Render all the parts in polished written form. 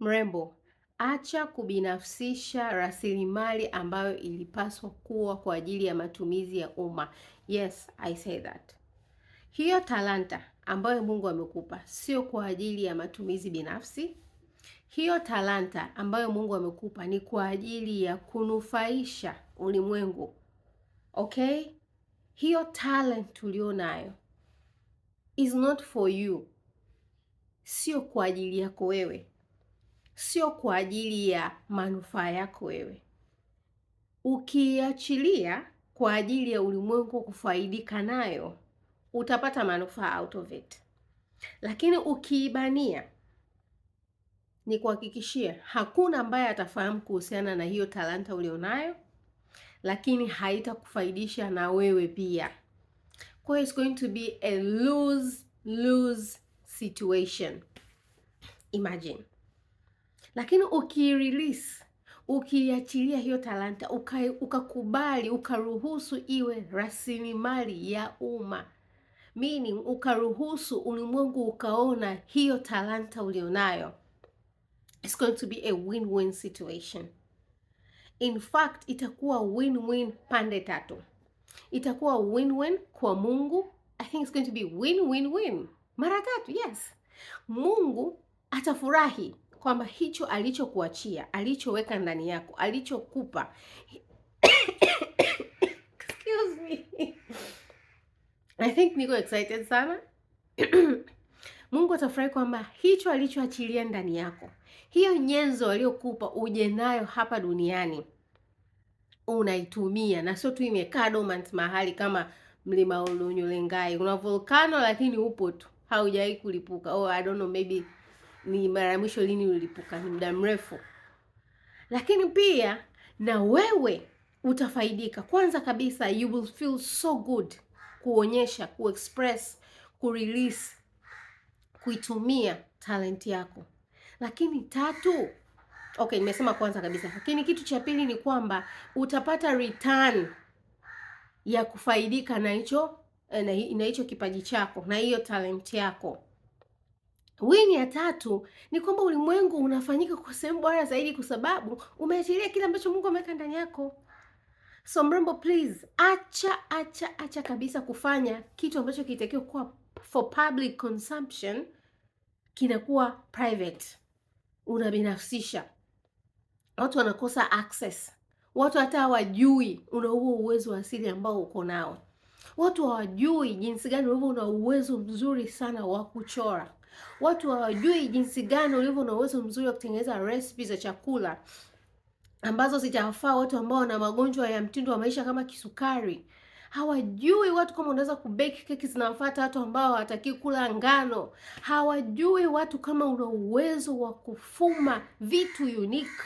Mrembo, acha kubinafsisha rasilimali ambayo ilipaswa kuwa kwa ajili ya matumizi ya umma. Yes, I say that. Hiyo talanta ambayo Mungu amekupa sio kwa ajili ya matumizi binafsi. Hiyo talanta ambayo Mungu amekupa ni kwa ajili ya kunufaisha ulimwengu. Okay? Hiyo talent ulionayo is not for you. Sio kwa ajili yako wewe. Sio kwa ajili ya manufaa yako wewe. Ukiachilia kwa ajili ya ulimwengu kufaidika nayo, utapata manufaa out of it. Lakini ukiibania, ni kuhakikishia hakuna ambaye atafahamu kuhusiana na hiyo talanta ulionayo, lakini haitakufaidisha na wewe pia. Kwa hiyo it's going to be a lose situation. Imagine. Lakini ukirelease, ukiachilia hiyo talanta, ukakubali, ukaruhusu iwe rasilimali ya umma, meaning ukaruhusu ulimwengu ukaona hiyo talanta ulionayo, it's going to be a win-win situation. In fact, itakuwa win-win pande tatu. Itakuwa win-win kwa Mungu. I think it's going to be win-win-win mara tatu. Yes, Mungu atafurahi kwamba hicho alichokuachia, alichoweka ndani yako, alichokupa excuse me, I think niko excited sana. Mungu atafurahi kwamba hicho alichoachilia ndani yako, hiyo nyenzo aliyokupa uje nayo hapa duniani, unaitumia na sio tu imekaa dormant mahali kama mlima Olonyolengai. Una volcano lakini upo tu, haujawahi kulipuka. Oh, I don't know, maybe ni mara ya mwisho lini ulipuka, ni muda mrefu. Lakini pia na wewe utafaidika. Kwanza kabisa, you will feel so good kuonyesha, kuexpress, kurelease, kuitumia talent yako. Lakini tatu, okay, nimesema kwanza kabisa. Lakini kitu cha pili ni kwamba utapata return ya kufaidika na hicho kipaji chako na hiyo talent yako. Win ya tatu ni kwamba ulimwengu unafanyika kwa sehemu bora zaidi kwa sababu umeachilia kile ambacho Mungu ameweka ndani yako. So mrembo, please, acha kabisa kufanya kitu ambacho kitakiwa kuwa for public consumption kinakuwa private. Unabinafsisha. Watu wanakosa access. Watu hata hawajui una huo uwezo wa asili ambao uko nao. Watu hawajui jinsi gani ulivyo una uwezo mzuri sana wa kuchora. Watu hawajui jinsi gani ulivyo na uwezo mzuri wa kutengeneza recipes za chakula ambazo zitawafaa watu ambao wana magonjwa ya mtindo wa maisha kama kisukari. Hawajui watu kama unaweza kubake keki zinawafuata watu ambao hawataki kula ngano. Hawajui watu kama una uwezo wa kufuma vitu unique.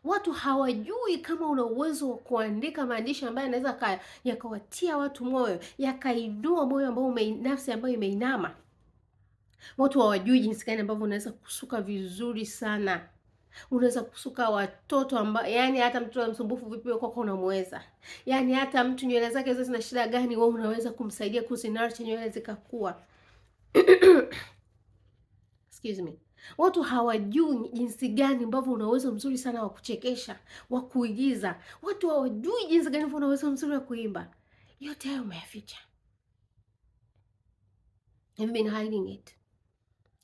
Watu hawajui kama una uwezo wa kuandika maandishi ambayo yanaweza yakawatia watu moyo, yakainua moyo ambao nafsi ambayo imeinama. Watu hawajui jinsi gani ambavyo unaweza kusuka vizuri sana. Unaweza kusuka watoto ambao, yani hata mtoto msumbufu vipi wewe kwako unamweza. Yani hata mtu nywele zake zote zina shida gani, wewe unaweza kumsaidia kuzinarch nywele zikakua. Excuse me. Watu hawajui jinsi gani ambavyo una uwezo mzuri sana wa kuchekesha, wa kuigiza. Watu hawajui jinsi gani una uwezo mzuri wa kuimba. Yote hayo umeyaficha. You've been hiding it.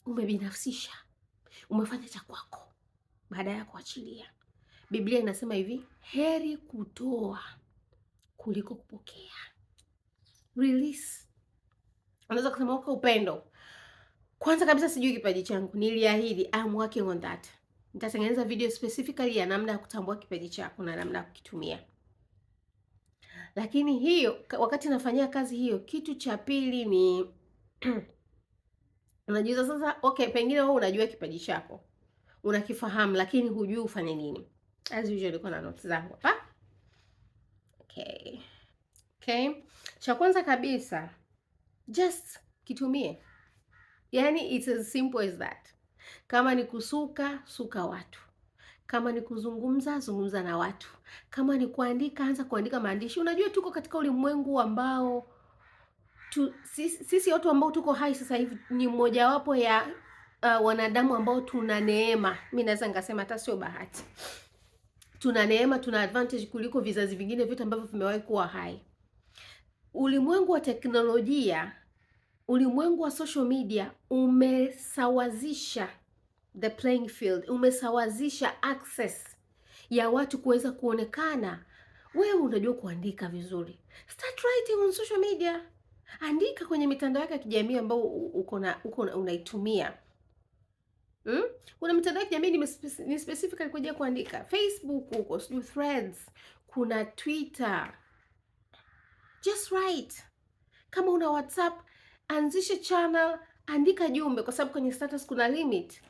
Umebinafsisha. Umefanya cha kwako baada ya kuachilia. Biblia inasema hivi, heri kutoa kuliko kupokea. Release. Unaweza kusema uko upendo. Kwanza kabisa sijui kipaji changu, niliahidi I'm working on that. Nitatengeneza video specifically ya namna ya kutambua kipaji chako na namna ya kukitumia. Lakini hiyo wakati nafanyia kazi hiyo, kitu cha pili ni unajiuliza sasa, okay, pengine wewe unajua kipaji chako, unakifahamu, lakini hujui ufanye nini. As usual nilikuwa na notes zangu hapa. Okay. Cha kwanza kabisa, just kitumie. Yani it's as simple as that. Kama ni kusuka, suka watu. Kama ni kuzungumza, zungumza na watu. Kama ni kuandika, anza kuandika maandishi. Unajua tuko katika ulimwengu ambao sisi watu ambao tuko hai sasa hivi ni mojawapo ya wanadamu ambao tuna neema, mimi naweza nikasema hata sio bahati, tuna neema, tuna advantage kuliko vizazi vingine vyote ambavyo vimewahi kuwa hai. Ulimwengu wa teknolojia, ulimwengu wa social media umesawazisha the playing field, umesawazisha access ya watu kuweza kuonekana. Wewe unajua kuandika vizuri, start writing on social media. Andika kwenye mitandao yako ya kijamii ambayo unaitumia. Kuna mitandao ya kijamii ni specifically kwa ajili ya kuandika. Facebook huko, sijui Threads, kuna Twitter. Just write. Kama una WhatsApp, anzisha channel, andika jumbe, kwa sababu kwenye status kuna limit.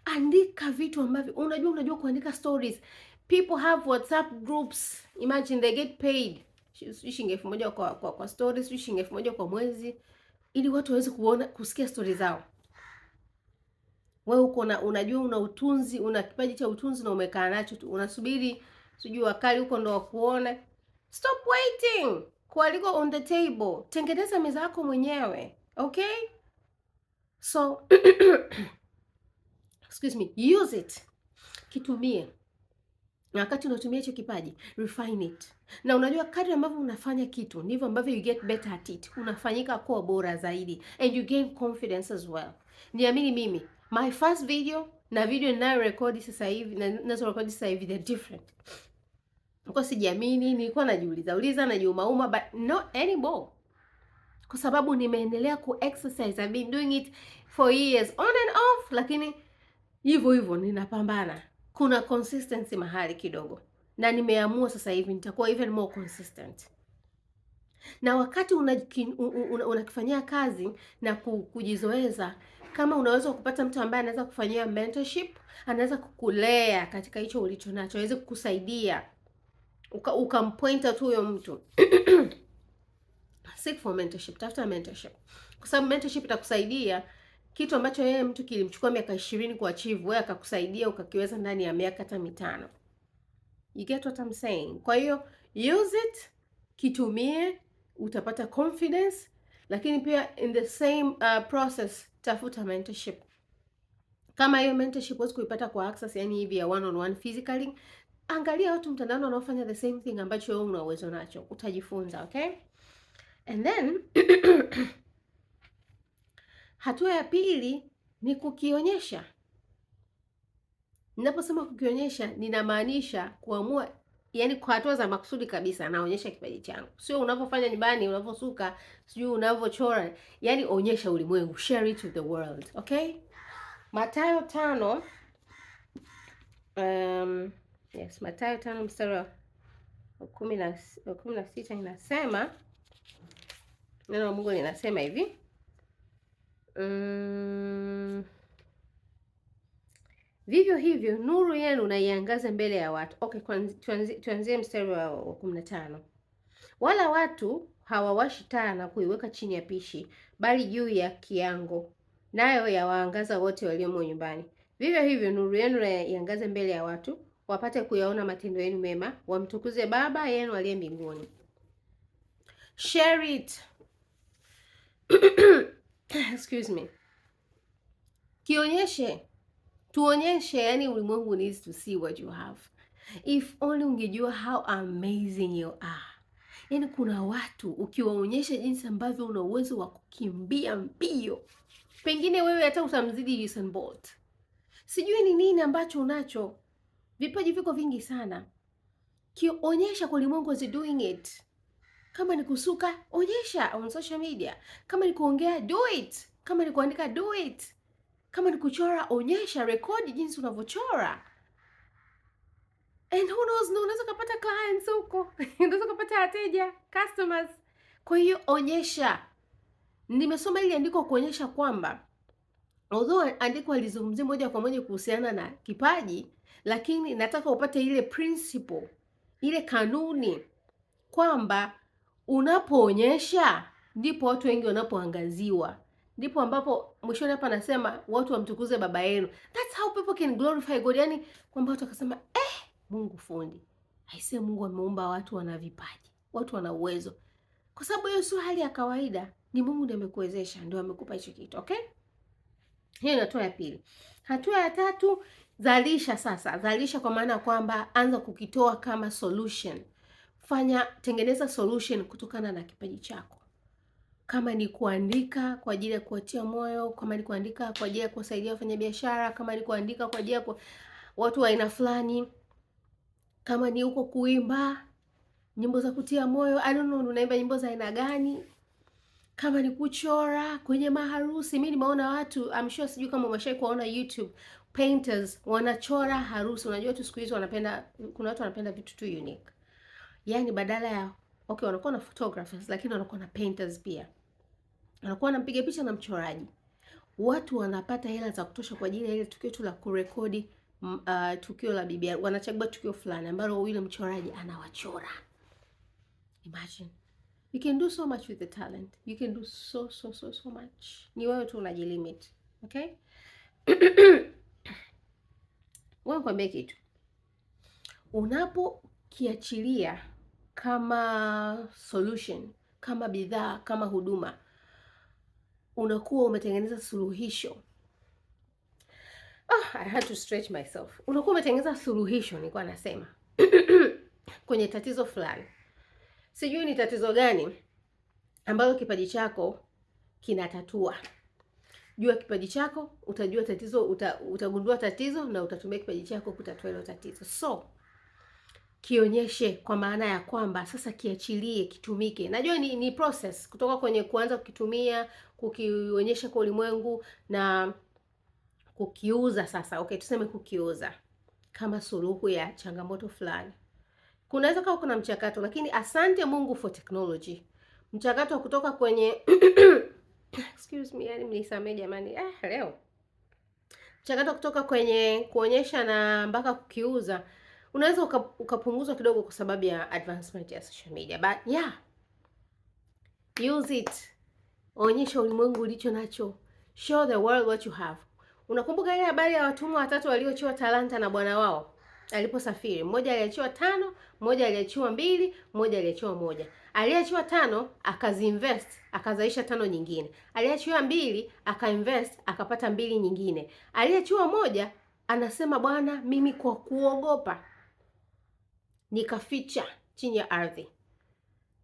Andika vitu ambavyo unajua kuandika stories. People have WhatsApp groups. Imagine they get paid shilingi 1000 kwa stories, shilingi 1000 kwa mwezi, ili watu waweze kusikia stories zao. Wewe uko unajua una utunzi, una kipaji cha utunzi na umekaa nacho tu, unasubiri sijui wakali huko ndo wakuone. Stop waiting. Kualiko on the table. Tengeneza meza yako mwenyewe. Okay? So excuse me, use it. Kitumie. Na wakati unatumia hicho kipaji, refine it. Na unajua kadri ambavyo unafanya kitu, ndivyo ambavyo you get better at it. Unafanyika kuwa bora zaidi and you gain confidence as well. Niamini mimi, my first video na video ninayo record sasa hivi, they're different. Kwa sijiamini, nilikuwa najiuliza najiumauma, but not anymore. Kwa sababu nimeendelea exercise. I've been doing it for years on and off, lakini hivyo ninapambana. Kuna consistency mahali kidogo, na nimeamua sasa hivi nitakuwa even more consistent. Na wakati unakifanyia kazi na kujizoeza, kama unaweza kupata mtu ambaye anaweza kufanyia mentorship, anaweza kukulea katika hicho ulicho nacho, aweze kukusaidia, ukampointa tu huyo mtu seek for mentorship, tafuta mentorship, kwa sababu mentorship itakusaidia kitu ambacho yeye mtu kilimchukua miaka 20 kuachieve, wewe akakusaidia ukakiweza ndani ya miaka hata 5. You get what I'm saying? Kwa hiyo use it, kitumie, utapata confidence, lakini pia in the same process tafuta mentorship. Kama hiyo mentorship huwezi kuipata kwa access, yani hivi ya one on one physically, angalia watu mtandaoni wanaofanya the same thing ambacho wewe una uwezo nacho, utajifunza. Okay? And then hatua ya pili ni kukionyesha. Ninaposema kukionyesha, ninamaanisha kuamua, yani kwa hatua za makusudi kabisa, naonyesha kipaji changu. Sio unavyofanya nyumbani, unavyosuka, sio unavyochora, yani onyesha ulimwengu, share it with the world. Okay? Mathayo 5 Mathayo 5 mstari wa 16 inasema, neno la Mungu linasema hivi. Vivyo hivyo nuru yenu na iangaze mbele ya watu. Okay, tuanzie mstari wa 15. Wala watu hawawashi taa na kuiweka chini ya pishi, bali juu ya kiango, nayo yawaangaza wote waliomo nyumbani. Vivyo hivyo nuru yenu na iangaze mbele ya watu, wapate kuyaona matendo yenu mema, wamtukuze Baba yenu aliye mbinguni. Share it. Excuse me. Kionyeshe. Tuonyeshe, yani ulimwengu needs to see what you have. If only ungejua how amazing you are. Yani kuna watu ukiwaonyesha jinsi ambavyo una uwezo wa kukimbia mbio, pengine wewe hata utamzidi Usain Bolt. Sijui ni nini ambacho unacho. Vipaji viko vingi sana. Kionyesha kwa ulimwengu as doing it. Kama ni kusuka, onyesha on social media. Kama ni kuongea, do it. Kama ni kuandika, do it. Kama ni kuchora, onyesha, record jinsi unavyochora. And who knows, unaweza kupata clients huko. Unaweza kupata wateja, customers. Kwa hiyo onyesha. Nimesoma ile andiko kuonyesha kwamba although andiko alizungumzia moja kwa moja kuhusiana na kipaji, lakini nataka upate ile principle, ile kanuni kwamba unapoonyesha ndipo watu wengi wanapoangaziwa. Ndipo ambapo mwishoni hapa anasema watu wamtukuze Baba yenu. That's how people can glorify God. Yani kwamba watu wakasema Mungu fundi. Aisee, Mungu ameumba watu wana vipaji, watu wana uwezo. Kwa sababu hiyo sio hali ya kawaida. Ni Mungu ndiye amekuwezesha, ndio amekupa hicho kitu. Okay? Hiyo ni hatua ya pili. Hatua ya tatu, zalisha sasa. Zalisha kwa maana kwamba anza kukitoa kama solution. Tengeneza solution kutokana na kipaji chako. Kama ni kuandika kwa ajili ya kuwatia moyo, kama ni kuandika kwa ajili ya kuwasaidia wafanyabiashara, kama ni kuandika kwa ajili ya watu wa aina fulani, kama ni huko kuimba nyimbo za kutia moyo, I don't know unaimba nyimbo za aina gani, kama ni kuchora kwenye maharusi. Mimi nimeona watu, I'm sure, sijui kama umeshawahi kuona YouTube, painters wanachora harusi. Unajua tu siku hizi wanapenda, kuna watu wanapenda vitu tu unique. Yaani badala ya wanakuwa na photographers, lakini wanakuwa na painters pia. Wanakuwa wanampiga picha na mchoraji. Watu wanapata hela za kutosha kwa ajili ya ile tukio tu la kurekodi tukio la bibi. Wanachagua tukio fulani ambalo yule mchoraji anawachora. Imagine. You can do so much with the talent. You can do so much. Ni wewe tu unajilimit. Okay? Wewe kwambie kitu. Unapokiachilia kama solution, kama bidhaa, kama huduma, unakuwa umetengeneza suluhisho. I had to stretch myself. Unakuwa umetengeneza suluhisho, nilikuwa nasema. Kwenye tatizo fulani. Sijui ni tatizo gani ambalo kipaji chako kinatatua. Jua kipaji chako, utajua tatizo, utagundua tatizo na utatumia kipaji chako kutatua hilo tatizo. So, kionyeshe kwa maana ya kwamba sasa kiachilie, kitumike. Najua ni process kutoka kwenye kuanza kukitumia, kukionyesha kwa ulimwengu na kukiuza sasa. Okay, tuseme kukiuza kama suluhu ya changamoto fulani. Kunaweza kuwa kuna mchakato, lakini asante Mungu for technology. Mchakato kutoka kwenye excuse me, yani mnisamee jamani. Leo. Mchakato kutoka kwenye kuonyesha na mpaka kukiuza unaweza ukapunguzwa kidogo kwa sababu ya advancement ya social media. But yeah, use it. Onyesha ulimwengu ulicho nacho. Show the world what you have. Unakumbuka ile habari ya watumwa watatu walioachiwa talanta na bwana wao aliposafiri? Mmoja aliachiwa 5, mmoja aliachiwa 2, mmoja aliachiwa 1. Aliachiwa 5 akaziinvest, akazalisha 5 nyingine. Aliachiwa 2 akainvest, akapata 2 nyingine. Aliachiwa 1 anasema, bwana, mimi kwa kuogopa nikaficha chini ya ardhi.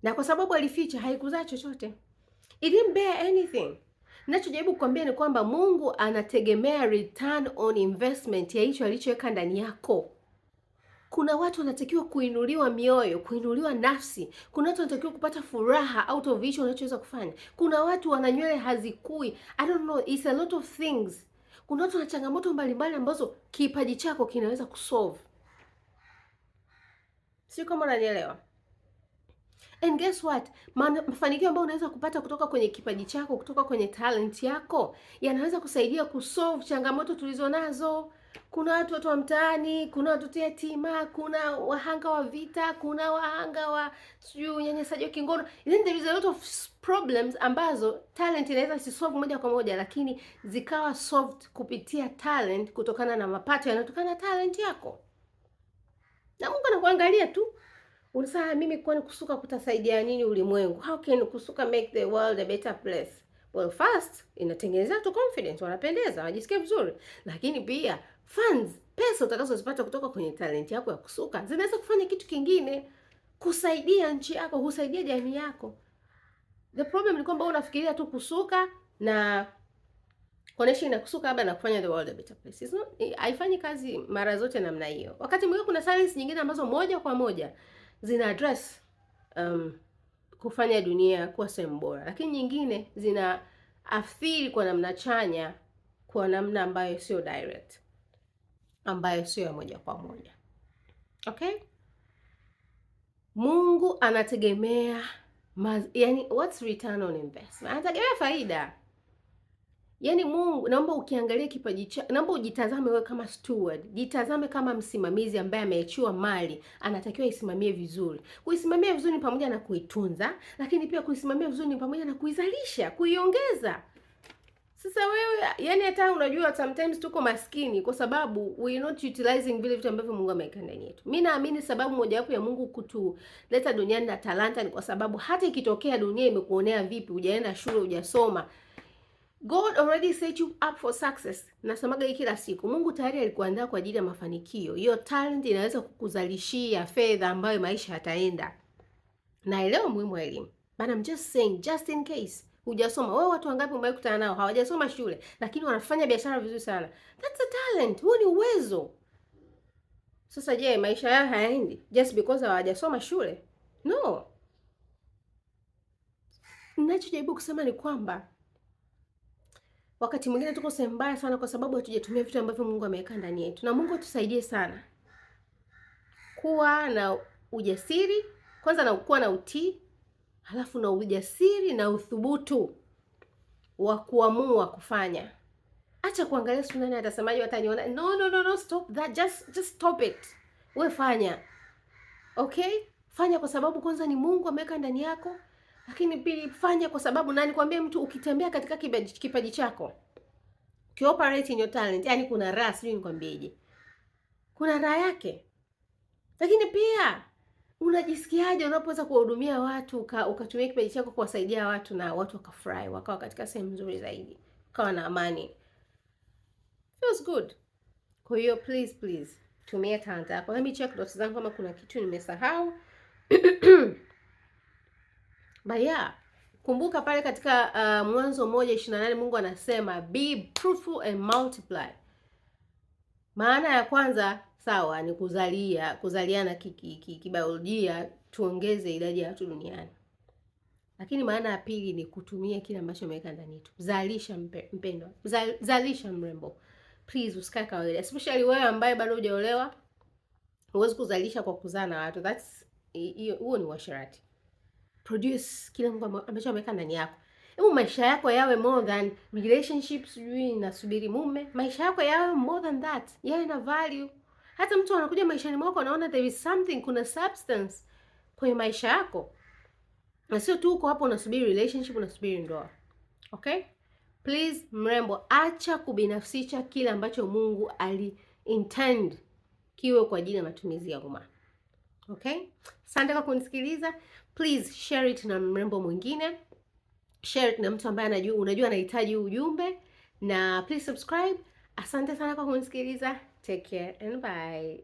Na kwa sababu alificha haikuzaa chochote. It didn't bear anything. Ninachojaribu kukwambia ni kwamba Mungu anategemea return on investment ya hicho alichoweka ndani yako. Kuna watu wanatakiwa kuinuliwa mioyo, kuinuliwa nafsi. Kuna watu wanatakiwa kupata furaha out of hicho unachoweza kufanya. Kuna watu wana nywele hazikui. I don't know, it's a lot of things. Kuna watu wana changamoto mbalimbali ambazo kipaji chako kinaweza kusolve. Sio kama unanielewa? And guess what? Mafanikio ambayo unaweza kupata kutoka kwenye kipaji chako, kutoka kwenye talent yako, yanaweza kusaidia kusolve changamoto tulizonazo. Kuna watu wa mtaani, kuna watoto yatima, kuna wahanga wa vita, kuna wahanga wa unyanyasaji wa kingono. Then there is a lot of problems ambazo talent inaweza si-solve moja kwa moja, lakini zikawa solved kupitia talent, kutokana na mapato yanayotokana na talent yako. Na Mungu anakuangalia tu. Unasema mimi kwani kusuka kutasaidia nini ulimwengu? How can kusuka make the world a better place? Well, first inatengeneza tu confidence, wanapendeza, wajisikia vizuri. Lakini pia funds, pesa utakazozipata kutoka kwenye talent yako ya kusuka zinaweza kufanya kitu kingine, kusaidia nchi yako, kusaidia jamii yako. The problem ni kwamba unafikiria tu kusuka na connection ya kusuka labda na kufanya the world a better place. Haifanyi kazi mara zote namna hiyo. Wakati mwingine kuna talents nyingine ambazo moja kwa moja zina address kufanya dunia kuwa sehemu bora, lakini nyingine zina athiri kwa namna chanya, kwa namna ambayo sio direct, ambayo sio ya moja kwa moja. Okay? Mungu anategemea yani what's return on investment? Anategemea faida. Yaani Mungu, naomba ukiangalia kipaji chako, naomba ujitazame wewe kama steward, jitazame kama msimamizi ambaye ameachiwa mali, anatakiwa isimamie vizuri. Kuisimamia vizuri ni pamoja na kuitunza, lakini pia kuisimamia vizuri ni pamoja na kuizalisha, kuiongeza. Sasa wewe, yani hata unajua sometimes tuko maskini kwa sababu we are not utilizing vile vitu ambavyo Mungu ameweka ndani yetu. Mimi naamini sababu mojawapo ya Mungu kutuleta duniani na talanta ni kwa sababu hata ikitokea dunia imekuonea vipi, hujaenda shule, hujasoma, God already set you up for success. Nasemaga hii kila siku. Mungu tayari alikuandaa kwa ajili ya mafanikio. Hiyo talent inaweza kukuzalishia fedha ambayo maisha yataenda. Naelewa umuhimu wa elimu. But I'm just saying, just in case hujasoma. Wewe watu wangapi umewahi kukutana nao hawajasoma shule lakini wanafanya biashara vizuri sana? That's a talent. Huo ni uwezo. Sasa je, maisha yao hayaendi just because hawajasoma shule? No. Ninachojaribu kusema ni kwamba wakati mwingine tuko sehemu mbaya sana kwa sababu hatujatumia vitu ambavyo Mungu ameweka ndani yetu. Na Mungu atusaidie sana kuwa na ujasiri kwanza, na kuwa na utii, halafu na ujasiri na uthubutu wa kuamua kufanya. Acha kuangalia sio nani atasemaje, wataniona. No, stop that. Just stop it. Wewe fanya. Okay? Fanya kwa sababu kwanza ni Mungu ameweka ndani yako. Lakini pili, fanya kwa sababu nani kwambia mtu ukitembea katika kipaji chako, ukioperate in your talent, yani kuna raha, sijui nikwambieje. Kuna raha yake. Lakini pia unajisikiaje unapoweza kuwahudumia watu, ukatumia kipaji chako kuwasaidia watu na watu wakafurahi, wakawa katika sehemu nzuri zaidi, wakawa na amani. Feels good. Kwa hiyo please tumia talent yako. Let me check notes zangu kama kuna kitu nimesahau. But yeah, kumbuka pale katika Mwanzo 1:28 Mungu anasema be fruitful and multiply. Maana ya kwanza sawa ni kuzaliana kibiolojia, tuongeze idadi ya watu duniani. Lakini maana ya pili ni kutumia kile ambacho ameweka ndani yetu. Zalisha mpendwa, zalisha mrembo. Please usikae kawaida, especially wewe ambaye bado hujaolewa. Huwezi kuzalisha kwa kuzaa na watu. Huo ni uasherati. Produce kile Mungu ambacho ameweka ndani yako. Hebu maisha yako yawe more than relationships, sijui nasubiri mume. Maisha yako yawe more than that. Yawe na value. Hata mtu anakuja maishani mwako anaona there is something, kuna substance kwenye maisha yako. Na sio tu uko hapo unasubiri relationship, unasubiri ndoa. Okay? Please mrembo, acha kubinafsisha kile ambacho Mungu intend kiwe kwa ajili ya matumizi ya umma. Okay? Asante kwa kunisikiliza. Please share it na mrembo mwingine. Share it na mtu ambaye unajua anahitaji ujumbe, na please subscribe. Asante sana kwa kunisikiliza. Take care and bye.